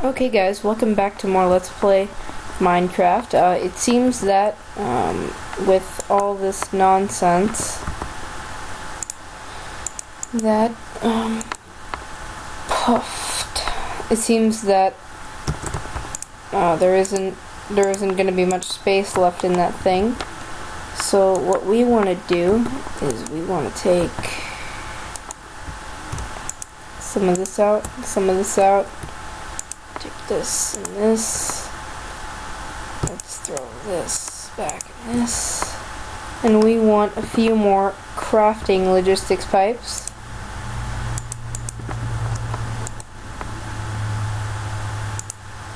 Okay guys, welcome back to more Let's Play Minecraft. It seems that with all this nonsense that puffed. It seems that there isn't going to be much space left in that thing. So what we want to do is we want to take some of this out, take this and this. Let's throw this back in this. And we want a few more crafting logistics pipes.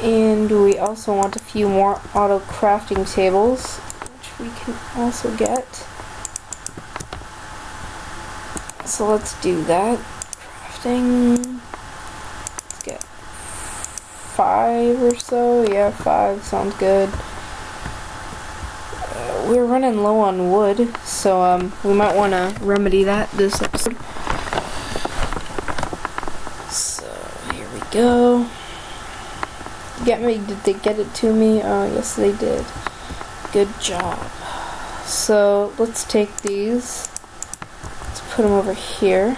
And we also want a few more auto crafting tables, which we can also get. So let's do that. Crafting. Let's get 5 or so. Yeah, 5 sounds good. We're running low on wood, so we might want to remedy that this episode. So here we go. Did they get it to me? Oh, yes they did. Good job. So let's take these. Let's put them over here.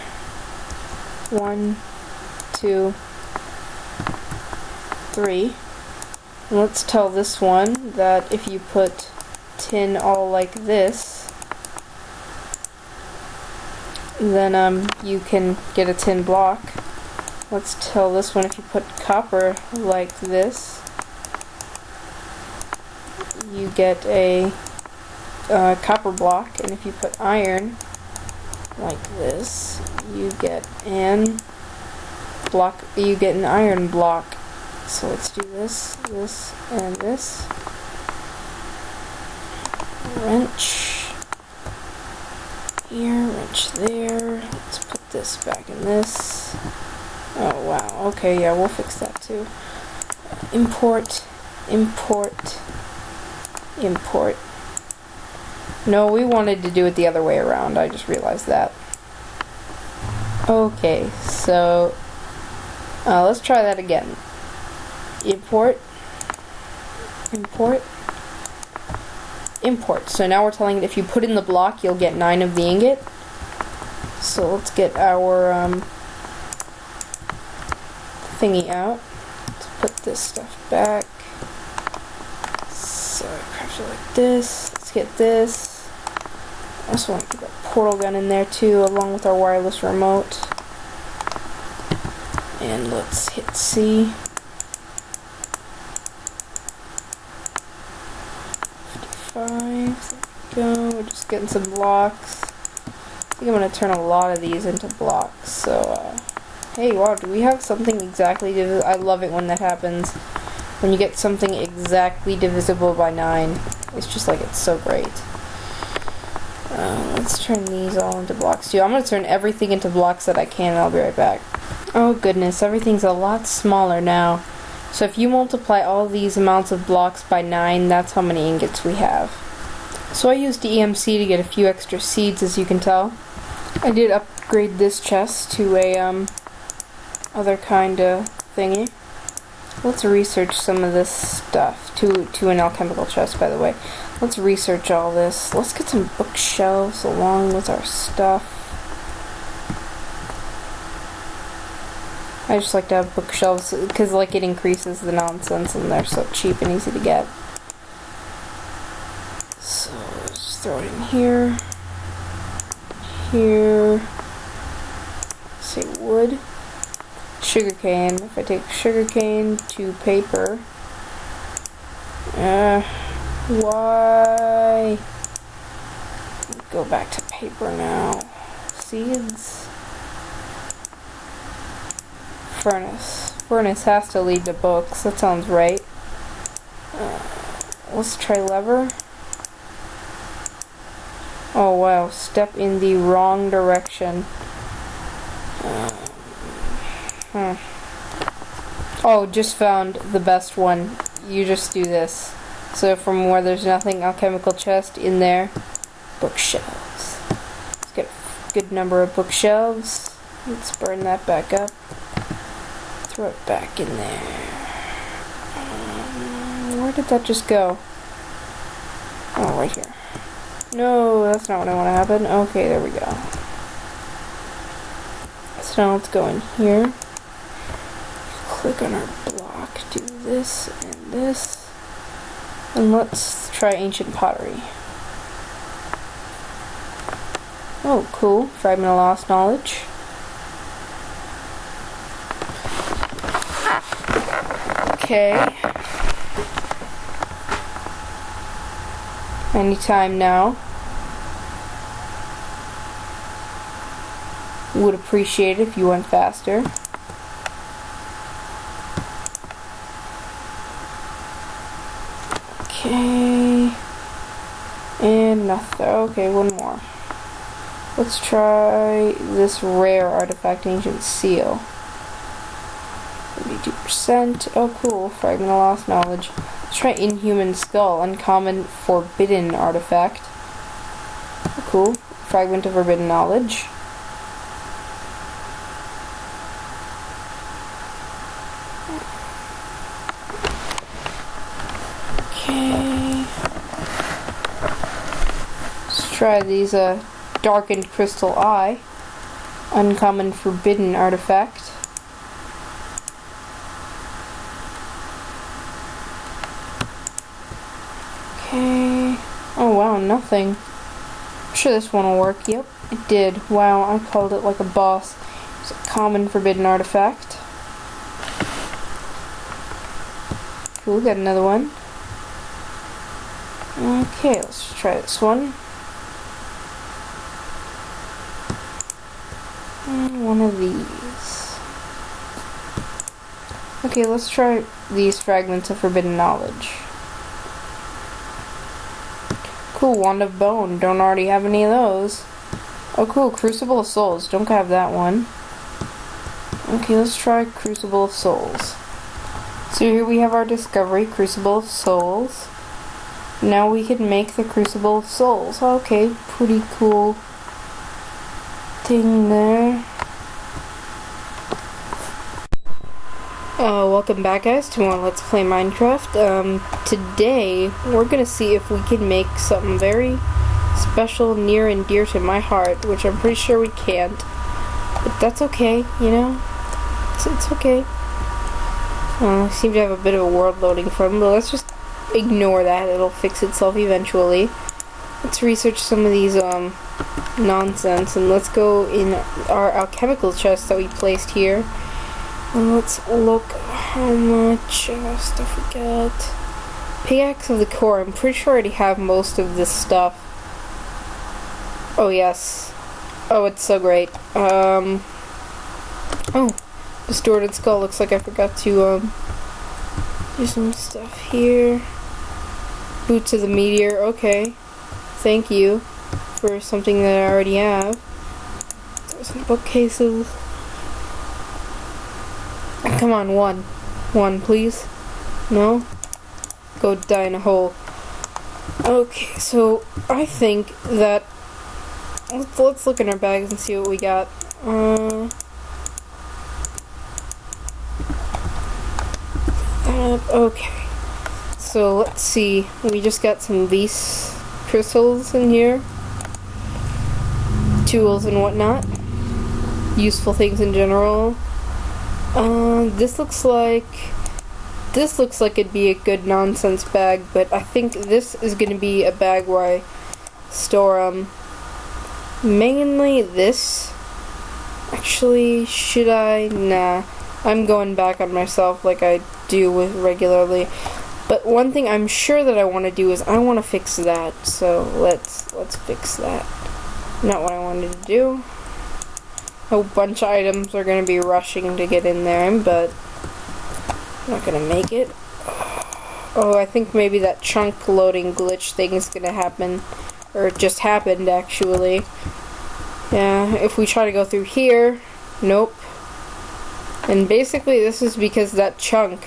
1, 2, 3. And let's tell this one that if you put tin all like this, then you can get a tin block. Let's tell this one if you put copper like this, you get a copper block, and if you put iron like this, you get an iron block. So let's do this, this, and this. Wrench here, wrench there. Let's put this back in this. Oh wow, okay, yeah, we'll fix that too. Import, import, import. No, we wanted to do it the other way around, I just realized that. Okay, so let's try that again. Import, import, import. So now we're telling it if you put in the block, you'll get 9 of the ingot. So let's get our thingy out. Let's put this stuff back. So I craft it like this. Let's get this. I also want to put a portal gun in there too, along with our wireless remote. And let's hit C. 55. There we go. We're just getting some blocks. I think I'm going to turn a lot of these into blocks. So, hey, wow, do we have something exactly divisible? I love it when that happens. When you get something exactly divisible by 9. It's just like, it's so great. Let's turn these all into blocks too. I'm going to turn everything into blocks that I can, and I'll be right back. Oh goodness, everything's a lot smaller now. So if you multiply all these amounts of blocks by 9, that's how many ingots we have. So I used EMC to get a few extra seeds, as you can tell. I did upgrade this chest to a other kind of thingy. Let's research some of this stuff to an alchemical chest, by the way. Let's research all this. Let's get some bookshelves along with our stuff. I just like to have bookshelves because like it increases the nonsense and they're so cheap and easy to get. So let's just throw it in here. Here. Say wood. Sugarcane. If I take sugarcane to paper. Why? Go back to paper now. Seeds. Furnace. Furnace has to lead to books. That sounds right. Let's try lever. Oh wow, step in the wrong direction. Oh, just found the best one. You just do this. So from where there's nothing, alchemical chest in there, bookshelves. Let's get a good number of bookshelves. Let's burn that back up. Throw it back in there. Where did that just go? Oh, right here. No, that's not what I want to happen. Okay, there we go. So now let's go in here. Click on our block, do this and this. And let's try ancient pottery. Oh, cool. Fragment of lost knowledge. Okay. Anytime now. Would appreciate it if you went faster. Okay. And nothing. Okay, one more. Let's try this rare artifact, ancient seal. 32%. Oh, cool. Fragment of lost knowledge. Let's try inhuman skull, uncommon forbidden artifact. Oh, cool. Fragment of forbidden knowledge. Okay. Let's try these darkened crystal eye, uncommon forbidden artifact. Okay. Oh wow, nothing. I'm sure this one will work. Yep, it did. Wow, I called it like a boss. It's a common forbidden artifact. Cool, got another one. Okay, let's try this one. And one of these. Okay, let's try these fragments of forbidden knowledge. Cool, wand of bone. Don't already have any of those. Oh cool, crucible of souls. Don't have that one. Okay, let's try crucible of souls. So here we have our discovery, crucible of souls. Now we can make the crucible of souls. Okay, pretty cool thing there. Welcome back guys to more Let's Play Minecraft. Today we're gonna see if we can make something very special, near and dear to my heart, which I'm pretty sure we can't. But that's okay, you know? It's okay. I seem to have a bit of a world loading problem, but let's just ignore that. It'll fix itself eventually. Let's research some of these nonsense, and let's go in our alchemical chest that we placed here. And let's look how much stuff we got. Pickaxe of the core. I'm pretty sure I already have most of this stuff. Oh yes. Oh, it's so great. Oh, distorted skull. Looks like I forgot to do some stuff here. Boots of the meteor. Okay. Thank you for something that I already have. There's some bookcases. Come on, one, please. No? Go die in a hole. Okay, so I think that let's look in our bags and see what we got. Okay. So let's see. We just got some of these crystals in here. Tools and whatnot. Useful things in general. This looks like it'd be a good nonsense bag, but I think this is gonna be a bag where I store, mainly this. Actually, should I? Nah. I'm going back on myself like I do with regularly. But one thing I'm sure that I want to do is I want to fix that. So let's fix that. Not what I wanted to do. A bunch of items are going to be rushing to get in there, but I'm not going to make it. Oh, I think maybe that chunk loading glitch thing is going to happen. Or it just happened, actually. Yeah, if we try to go through here, nope. And basically this is because that chunk,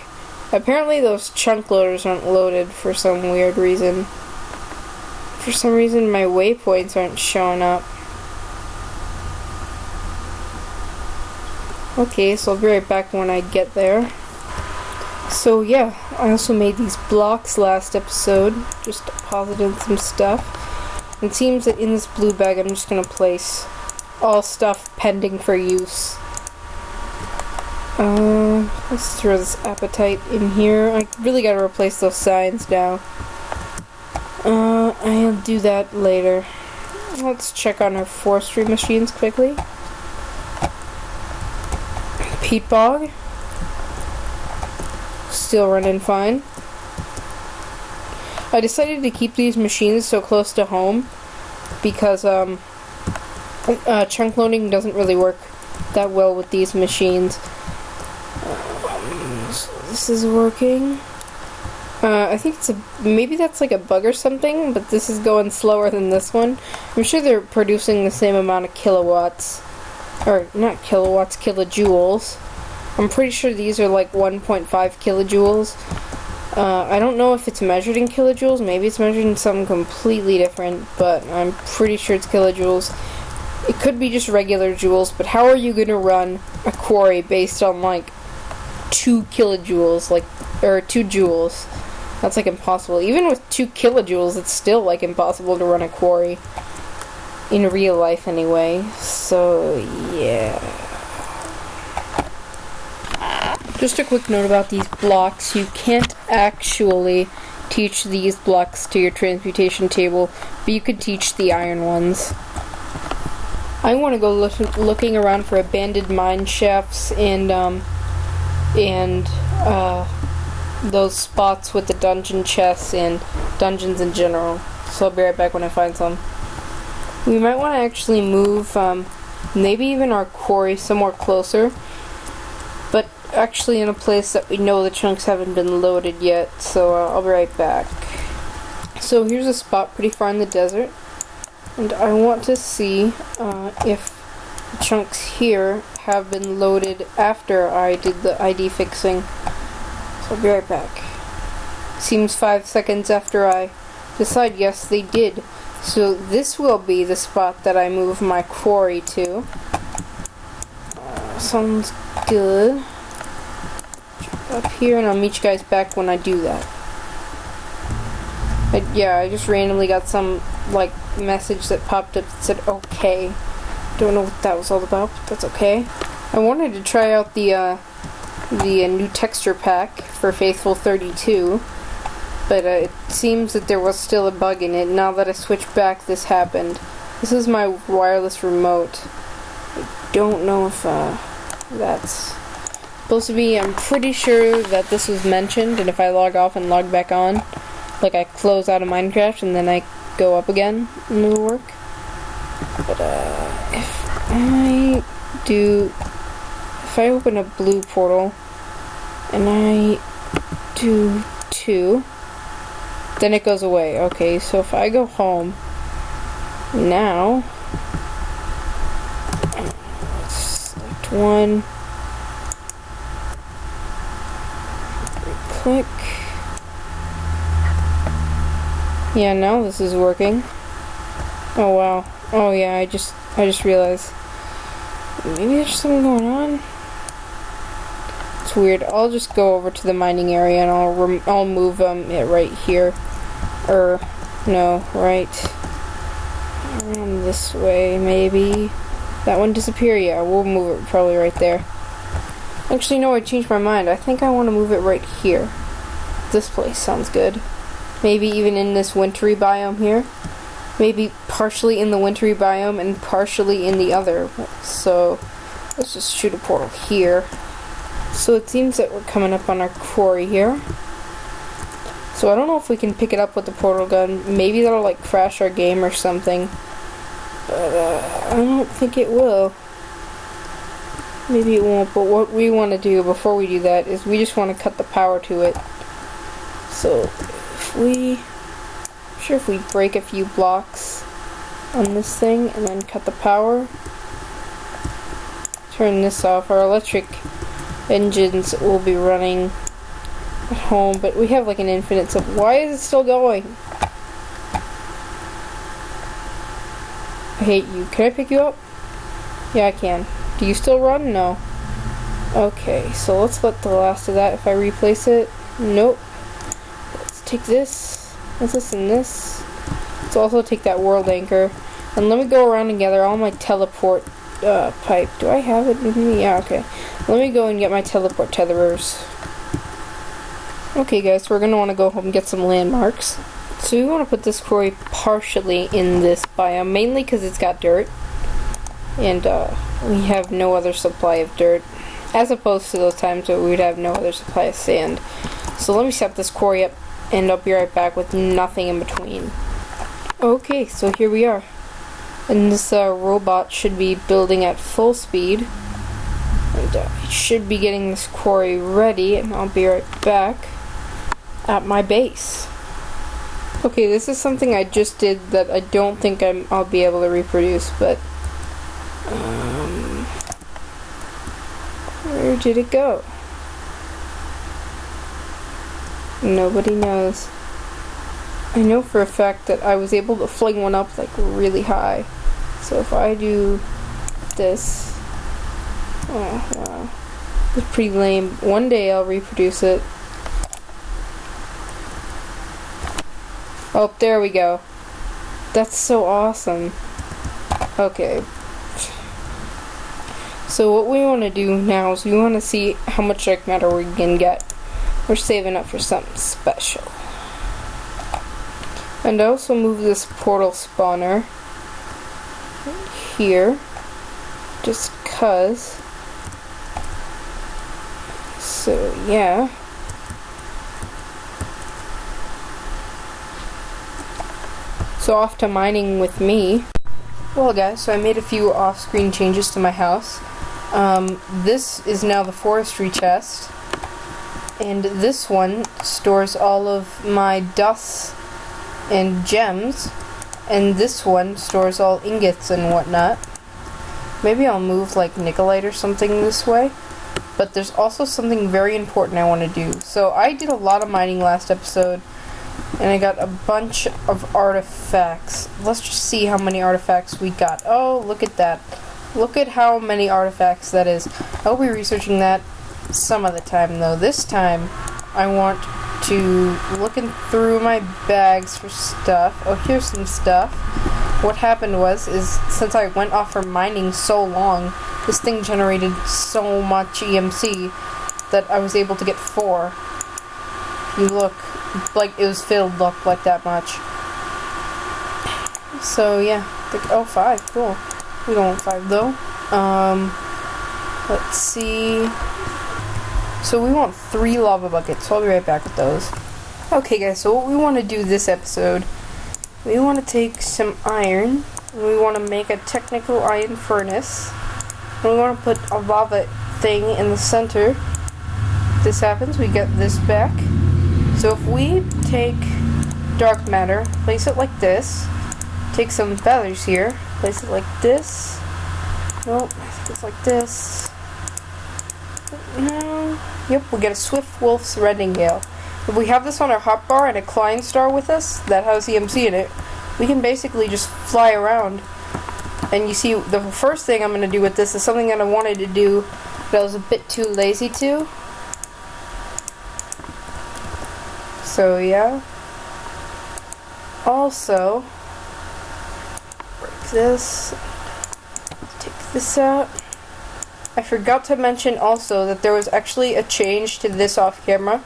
apparently those chunk loaders aren't loaded for some weird reason. For some reason my waypoints aren't showing up. Okay, so I'll be right back when I get there. So yeah, I also made these blocks last episode, just deposited some stuff. It seems that in this blue bag I'm just going to place all stuff pending for use. Let's throw this appetite in here. I really got to replace those signs now. I'll do that later. Let's check on our forestry machines quickly. Peat bog. Still running fine. I decided to keep these machines so close to home because chunk loading doesn't really work that well with these machines. So this is working. I think maybe that's like a bug or something, but this is going slower than this one. I'm sure they're producing the same amount of kilowatts. Or, not kilowatts, kilojoules. I'm pretty sure these are like 1.5 kilojoules. I don't know if it's measured in kilojoules. Maybe it's measured in something completely different, but I'm pretty sure it's kilojoules. It could be just regular joules, but how are you going to run a quarry based on like 2 kilojoules, or 2 joules? That's like impossible. Even with 2 kilojoules, it's still like impossible to run a quarry. In real life anyway. So, yeah. Just a quick note about these blocks. You can't actually teach these blocks to your transmutation table, but you can teach the iron ones. I want to go looking around for abandoned mine shafts and those spots with the dungeon chests and dungeons in general. So I'll be right back when I find some. We might want to actually move maybe even our quarry somewhere closer, but actually in a place that we know the chunks haven't been loaded yet, so I'll be right back. So here's a spot pretty far in the desert, and I want to see if the chunks here have been loaded after I did the ID fixing. So I'll be right back. Seems 5 seconds after I decide yes, they did. So this will be the spot that I move my quarry to. Sounds good. Jump up here and I'll meet you guys back when I do that. I just randomly got some like message that popped up that said okay. Don't know what that was all about, but that's okay. I wanted to try out the new texture pack for Faithful 32. But it seems that there was still a bug in it. Now that I switched back, this happened. This is my wireless remote. I don't know if that's supposed to be. I'm pretty sure that this was mentioned, and if I log off and log back on, like I close out of Minecraft and then I go up again, it'll work. But if I open a blue portal and I do 2, then it goes away. Okay, so if I go home now, select 1, click. Yeah, now this is working. Oh wow. Oh yeah, I just realized. Maybe there's something going on. It's weird. I'll just go over to the mining area and I'll move it right here. No, right around this way maybe. That one disappear? Yeah, we'll move it probably right there. Actually, no, I changed my mind. I think I want to move it right here. This place sounds good. Maybe even in this wintry biome here. Maybe partially in the wintry biome and partially in the other. So let's just shoot a portal here. So it seems that we're coming up on our quarry here. So I don't know if we can pick it up with the portal gun. Maybe that'll like crash our game or something. But I don't think it will. Maybe it won't, but what we want to do before we do that is we just want to cut the power to it. So if we break a few blocks on this thing and then cut the power, turn this off, our electric engines will be running at home, but we have like an infinite supply. Why is it still going? I hate you. Can I pick you up? Yeah, I can. Do you still run? No. Okay, so let's let the last of that, if I replace it, nope. Let's take this, and this. Let's also take that world anchor. And let me go around and gather all my teleport pipe. Do I have it with me? Yeah, okay. Let me go and get my teleport tetherers. Okay guys, so we're going to want to go home and get some landmarks. So we want to put this quarry partially in this biome, mainly because it's got dirt. And we have no other supply of dirt. As opposed to those times where we would have no other supply of sand. So let me set this quarry up and I'll be right back with nothing in between. Okay, so here we are. And this robot should be building at full speed. And it should be getting this quarry ready, and I'll be right back at my base. Okay, this is something I just did that I don't think I'll be able to reproduce, but where did it go? Nobody knows. I know for a fact that I was able to fling one up like really high. So if I do this, oh wow, it's pretty lame. One day I'll reproduce it. Oh, there we go. That's so awesome. Okay. So what we want to do now is we want to see how much dark matter we can get. We're saving up for something special. And I also move this portal spawner here, just cuz. So yeah. So off to mining with me. Well guys, so I made a few off-screen changes to my house. This is now the forestry chest, and this one stores all of my dust and gems, and this one stores all ingots and whatnot. Maybe I'll move like Nikolite or something this way. But there's also something very important I want to do. So I did a lot of mining last episode, and I got a bunch of artifacts. Let's just see how many artifacts we got. Oh, look at that. Look at how many artifacts that is. I'll be researching that some of the time though. This time I want to looking through my bags for stuff. Oh, here's some stuff. What happened was, since I went off for mining so long, this thing generated so much EMC that I was able to get 4. You look, like it was filled up like that much. So yeah, oh, 5, cool. We don't want 5 though. Let's see. So we want 3 lava buckets, so I'll be right back with those. Okay guys, so what we want to do this episode, we want to take some iron, and we want to make a technical iron furnace, and we want to put a lava thing in the center. If this happens, we get this back. So if we take dark matter, place it like this, take some feathers here, place it like this. Nope, it's like this. No. Yep, we'll get a Swift Wolf's Rendingale. If we have this on our hotbar and a Klein star with us that has EMC in it, we can basically just fly around. And you see, the first thing I'm going to do with this is something that I wanted to do, but I was a bit too lazy to. So yeah. Also, break this. Take this out. I forgot to mention also that there was actually a change to this off camera.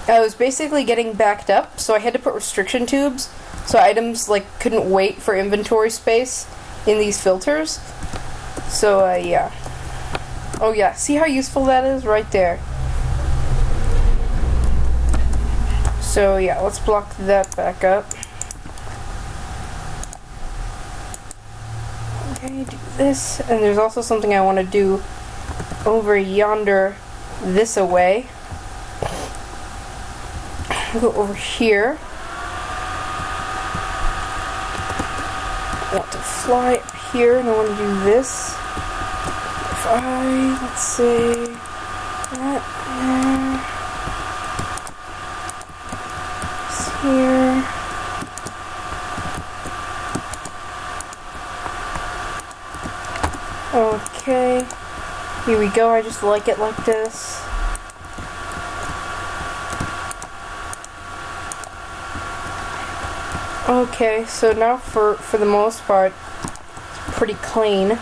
I was basically getting backed up, so I had to put restriction tubes so items like couldn't wait for inventory space in these filters. So yeah. Oh yeah, see how useful that is right there. So yeah, let's block that back up. Okay, do this, and there's also something I want to do over yonder this away. Go over here. I want to fly up here, and I want to do this. If let's say, that there. Here. Okay. Here we go, I just like it like this. Okay, so now for the most part, it's pretty clean.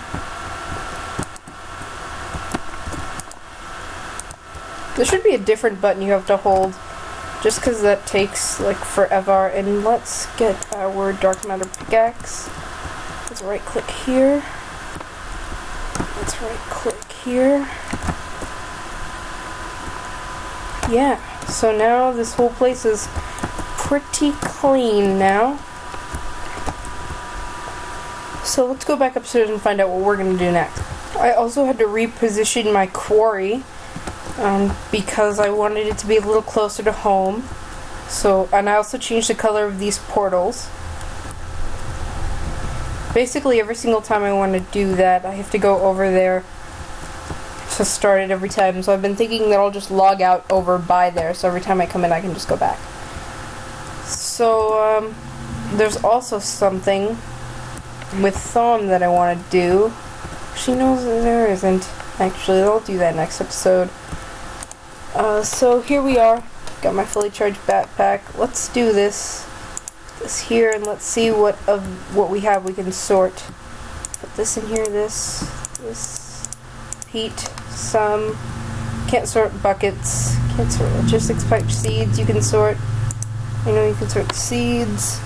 There should be a different button you have to hold, just because that takes like forever. And let's get our dark matter pickaxe. Let's right click here. Let's right click here. Yeah, so now this whole place is pretty clean now. So let's go back upstairs and find out what we're going to do next. I also had to reposition my quarry because I wanted it to be a little closer to home. So, and I also changed the color of these portals. Basically every single time I want to do that, I have to go over there to start it every time. So I've been thinking that I'll just log out over by there, so every time I come in I can just go back. So, there's also something with Thom that I want to do. She knows that there isn't. Actually, I'll do that next episode. So here we are. Got my fully charged backpack. Let's do this here, and let's see what we have we can sort. Put this in here, this, peat, some. Can't sort buckets. Can't sort logistics pipe seeds. You can sort. You know, you can sort seeds.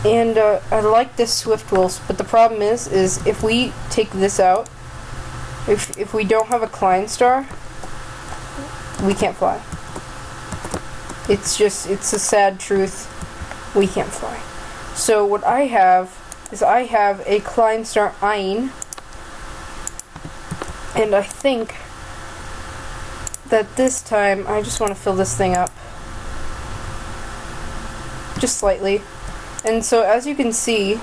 And I like this swift wolf, but the problem is if we take this out, if we don't have a Klein star, we can't fly. It's a sad truth. We can't fly. So what I have is I have a Klein star Ein, and I think that this time I just want to fill this thing up. Just slightly. And so as you can see,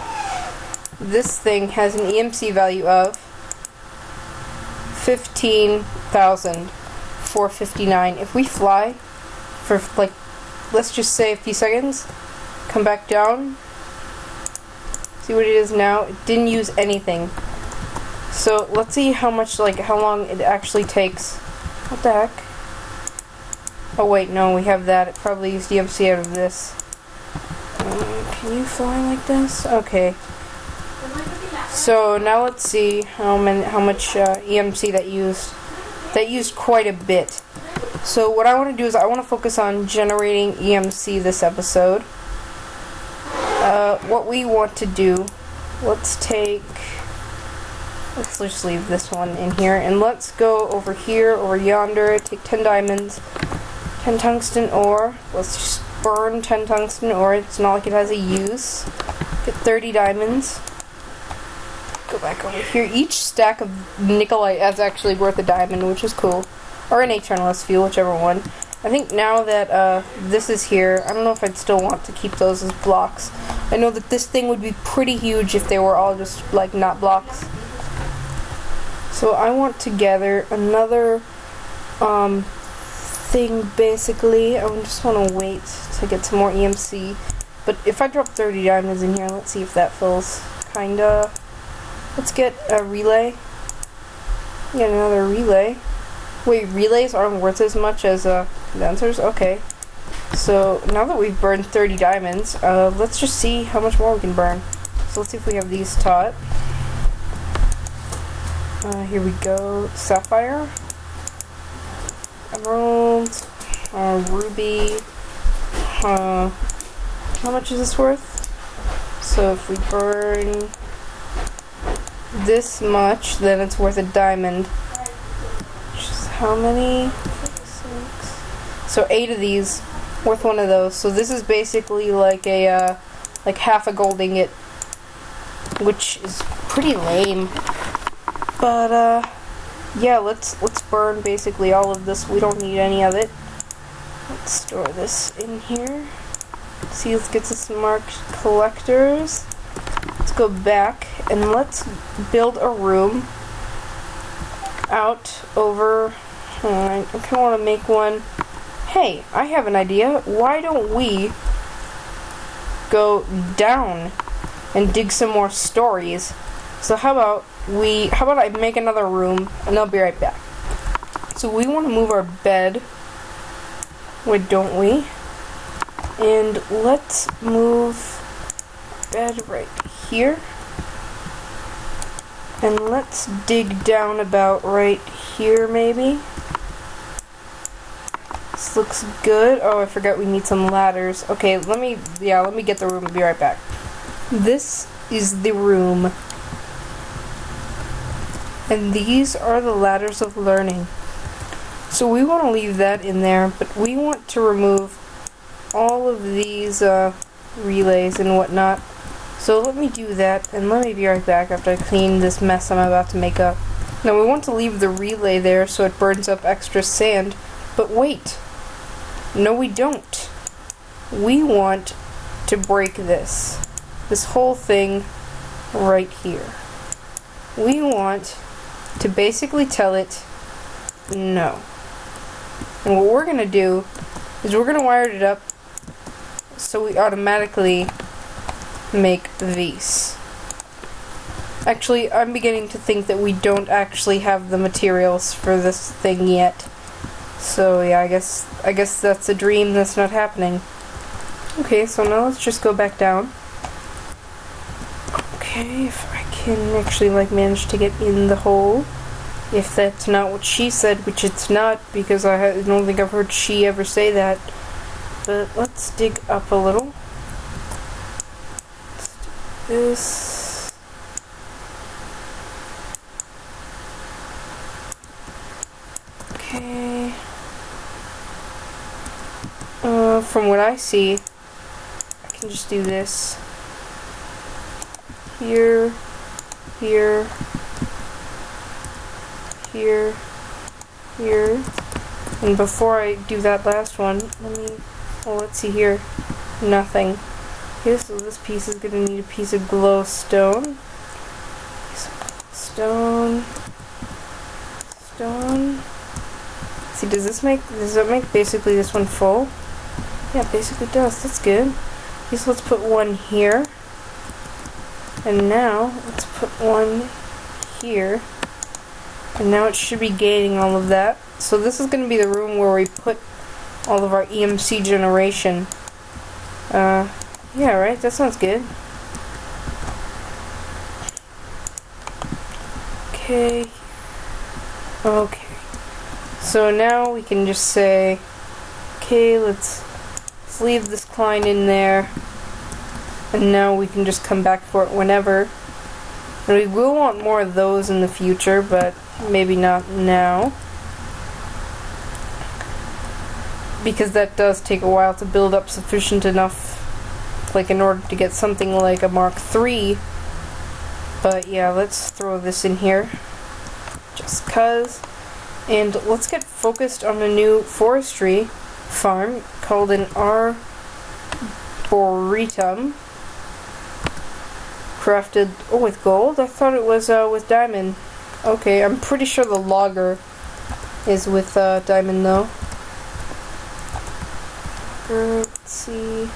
this thing has an EMC value of 15,459. If we fly for like, let's just say a few seconds, come back down, see what it is now. It didn't use anything. So let's see how long it actually takes. What the heck? Oh wait, no, we have that. It probably used EMC out of this. Can you fly like this? Okay. So now let's see how much EMC that used. That used quite a bit. So what I want to do is I want to focus on generating EMC this episode. What we want to do, let's just leave this one in here, and let's go over here, over yonder, take 10 diamonds, 10 tungsten ore. Let's just burn 10 tungsten ore. It's not like it has a use. Get 30 diamonds. Go back over here. Each stack of nickelite is actually worth a diamond, which is cool. Or an HNLS fuel, whichever one. I think now that this is here, I don't know if I'd still want to keep those as blocks. I know that this thing would be pretty huge if they were all just like not blocks. So I want to gather another thing basically. I just want to wait to get some more EMC. But if I drop 30 diamonds in here, let's see if that fills. Kinda. Let's get a relay. Get another relay. Wait, relays aren't worth as much as condensers? Okay. So now that we've burned 30 diamonds, let's just see how much more we can burn. So let's see if we have these taught. Here we go. Sapphire. Emerald. Ruby. How much is this worth? So if we burn this much, then it's worth a diamond. Which is how many? 6. So 8 of these, worth one of those. So this is basically like a like half a gold ingot, which is pretty lame. But yeah, let's burn basically all of this. We don't need any of it. Let's store this in here. See, let's get some marked collectors. Let's go back and let's build a room out over. I kind of want to make one. Hey, I have an idea. Why don't we go down and dig some more stories? So how about I make another room and I'll be right back. So we want to move our bed. Why don't we? And let's move bed right here. And let's dig down about right here maybe. This looks good. Oh, I forgot we need some ladders. Okay, let me get the room and be right back. This is the room. And these are the ladders of learning. So we want to leave that in there, but we want to remove all of these relays and whatnot. So let me do that, and let me be right back after I clean this mess I'm about to make up. Now we want to leave the relay there so it burns up extra sand, but wait. No, we don't. We want to break this whole thing right here. We want to basically tell it no. And what we're going to do is we're going to wire it up so we automatically make these. Actually, I'm beginning to think that we don't actually have the materials for this thing yet. So yeah, I guess that's a dream that's not happening. Okay, so now let's just go back down. Okay, if I can actually manage to get in the hole. If that's not what she said, which it's not, because I don't think I've heard she ever say that. But let's dig up a little. Let's do this. Okay. From what I see, I can just do this. Here, here, here, here. And before I do that last one, let's see here. Nothing. Okay, so this piece is gonna need a piece of glowstone. Stone. See, does that make basically this one full? Yeah, it basically does. That's good. Okay, so let's put one here. And now, let's put one here. And now it should be gating all of that. So this is going to be the room where we put all of our EMC generation. Yeah, right? That sounds good. Okay. Okay. So now we can just say, okay, let's leave this Klein in there. And now we can just come back for it whenever. And we will want more of those in the future, but maybe not now. Because that does take a while to build up sufficient enough, in order to get something like a Mark III. But yeah, let's throw this in here. Just cuz. And let's get focused on a new forestry farm called an Arboretum. Crafted, with gold? I thought it was with diamond. Okay, I'm pretty sure the logger is with diamond though. Let's see.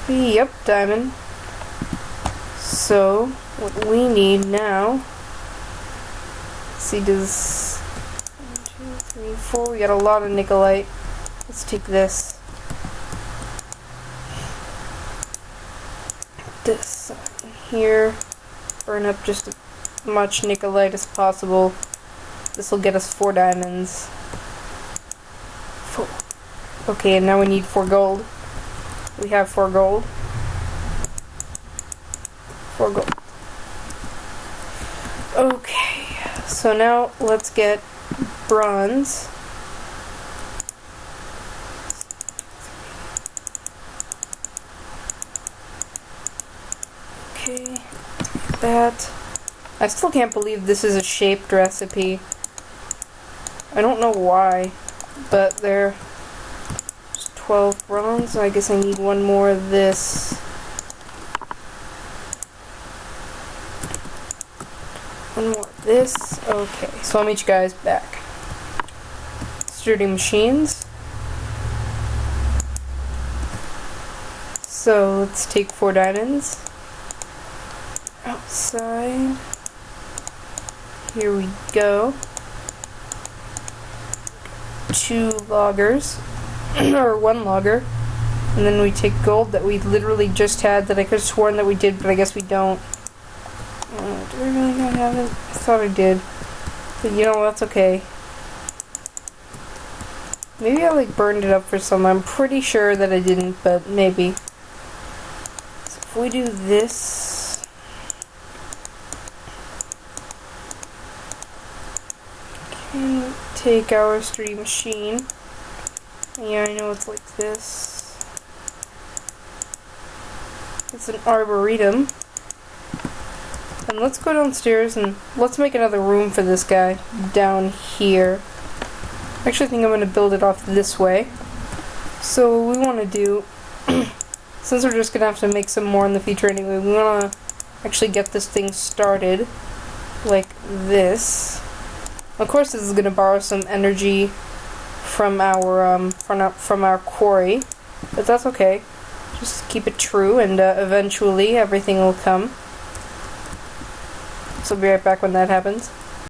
Yep, diamond. So, what we need now, let's see, does 1, 2, 3, 4, we got a lot of Nicolite. Let's take this. This here, burn up just as much Nicolite as possible. This will get us 4 diamonds. 4. Okay, and now we need 4 gold. We have 4 gold. 4 gold. Okay, so now let's get bronze. Okay, that. I still can't believe this is a shaped recipe. I don't know why, but there's 12 bronze. I guess I need one more of this. One more of this. Okay, so I'll meet you guys back. Sturdy machines. So let's take 4 diamonds. outside. Here we go. 2 loggers, or 1 logger. And then we take gold that we literally just had that I could have sworn that we did, but I guess we don't. Do I really not have it? I thought I did. But you know, that's okay. Maybe I like burned it up for some. I'm pretty sure that I didn't, but maybe. So if we do this. Okay, take our sturdy machine. Yeah, I know it's like this. It's an arboretum. And let's go downstairs and let's make another room for this guy down here. I actually think I'm going to build it off this way. So what we want to do, since we're just going to have to make some more in the future anyway, we want to actually get this thing started like this. Of course this is going to borrow some energy from our quarry, but that's okay. Just keep it true, and eventually everything will come. So I'll be right back when that happens.